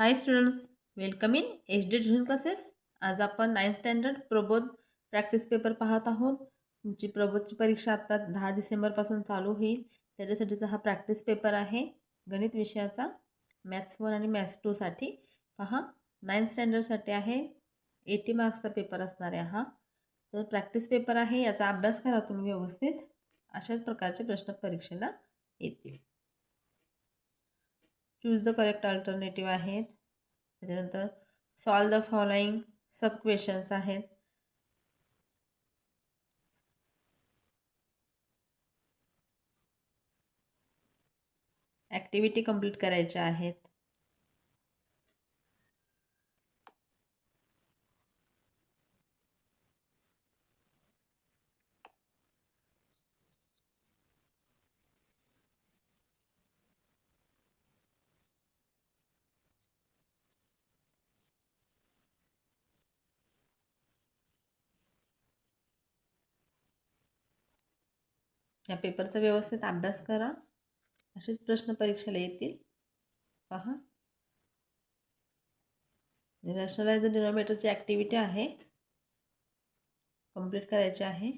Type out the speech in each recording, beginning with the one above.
High students, welcome in HD tuition classes. आज आपण 9th standard Prabodh practice paper पाहत आहोत. तुमची प्रबोधची परीक्षा आता 10 डिसेंबरपासून चालू होईल. त्याच्यासाठीचा हा प्रॅक्टिस पेपर आहे गणित विषयाचा. मॅथ्स 1 आणि मॅथ्स 2 साठी पहा. 9th स्टँडर्डसाठी आहे. 80 मार्क्सचा पेपर असणार आहे हा. तर प्रॅक्टिस पेपर आहे, याचा अभ्यास करा तुम्ही व्यवस्थित. अशाच प्रकारचे प्रश्न परीक्षेला येतील. चूज द करेक्ट अल्टरनेटिव्ह आहेत. त्याच्यानंतर solve the following sub questions आहेत. ॲक्टिव्हिटी कंप्लीट करायच्या आहेत. या पेपरचा व्यवस्थित अभ्यास करा. असेच प्रश्न परीक्षेला येतील. पहा, रॅशनलाइज द डिनॉमिनेटरची ॲक्टिव्हिटी आहे, कंप्लीट करायची आहे.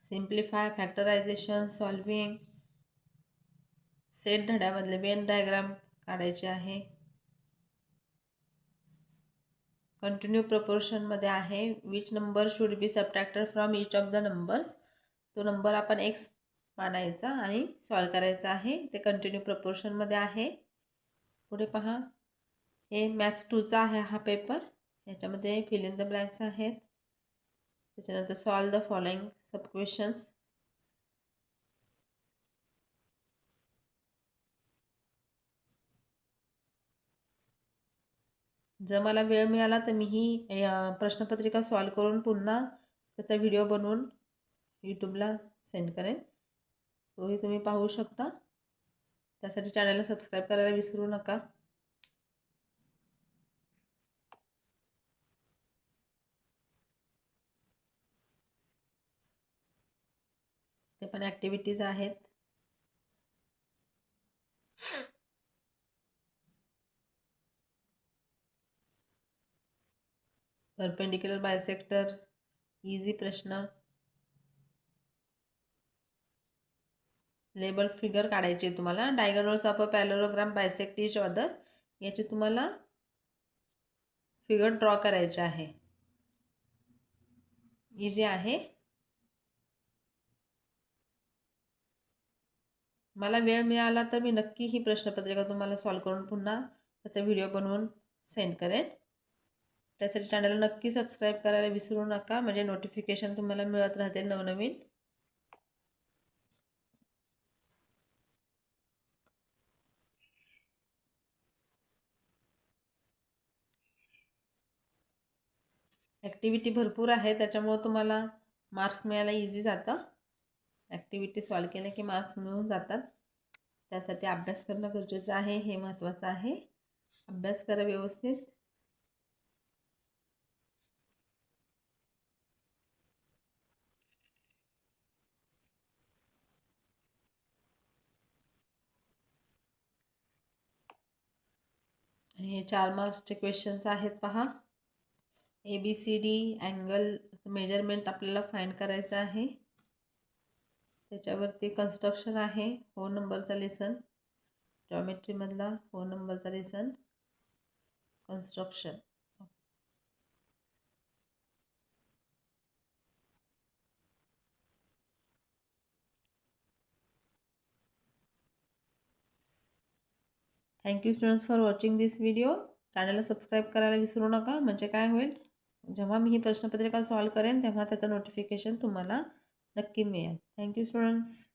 सिम्प्लिफाय, फॅक्टरायझेशन, सॉल्विंग, सेट धड्यामधले वेन डायग्राम काढायचे आहे. कंटिन्यू प्रपोर्शनमध्ये आहे. Which number should be subtracted from each of the numbers. तो नंबर आपण एक्स मानायचा आणि सॉल्व करायचा आहे. ते कंटिन्यू प्रपोर्शनमध्ये आहे. पुढे पहा, हे मॅथ्स 2चा आहे हा पेपर. याच्यामध्ये फिल इन द ब्लँक्स आहेत. त्याच्यानंतर solve the following sub questions. जर मला वेळ मिळाला तर मी ही प्रश्नपत्रिका सॉल्व करून पुन्हा त्याचा व्हिडिओ बनवून यूट्यूबला सेंड करेन. तोही तुम्ही पाहू शकता. त्यासाठी चॅनलला सबस्क्राईब करायला विसरू नका. ते पण ॲक्टिव्हिटीज आहेत. परपेंडिक्युलर बायसेक्टर, इझी प्रश्न. लेबल फिगर काढायची आहे तुम्हाला. Diagonals of a parallelogram bisect each other, याची तुम्हाला फिगर ड्रॉ करायचे आहे. इझी आहे. मला वेळ मिळाला तर मी नक्की ही प्रश्नपत्रिका तुम्हाला सॉल्व करून पुन्हा त्याचा व्हिडिओ बनवून सेंड करेन. त्यासाठी चॅनलला नक्की सबस्क्राईब करायला विसरू नका, म्हणजे नोटिफिकेशन तुम्हाला मिळत राहते नवनवीन. ॲक्टिव्हिटी भरपूर आहे, त्याच्यामुळे तुम्हाला मार्क्स मिळायला इझी जातं. ॲक्टिव्हिटी सॉल्व केल्या की मार्क्स मिळून जातात. त्यासाठी अभ्यास करणं गरजेचं आहे, हे महत्त्वाचं आहे. अभ्यास करा व्यवस्थित. हे 4 मार्क्सचे क्वेश्चन्स आहेत पहा. ABCD अँगल मेजरमेंट आपल्याला फाइंड करायचं आहे. त्याच्यावरती कन्स्ट्रक्शन आहे. 4 नंबरचा लेसन, जॉमेट्रीमधला 4 नंबरचा lesson construction. Thank you students for watching this video. चॅनलला सबस्क्राईब करायला विसरू नका, म्हणजे काय होईल, जेव्हा मी ही प्रश्नपत्रिका सॉल्व करेन तेव्हा त्याचं नोटिफिकेशन तुम्हाला नक्की मिळेल. Thank you students.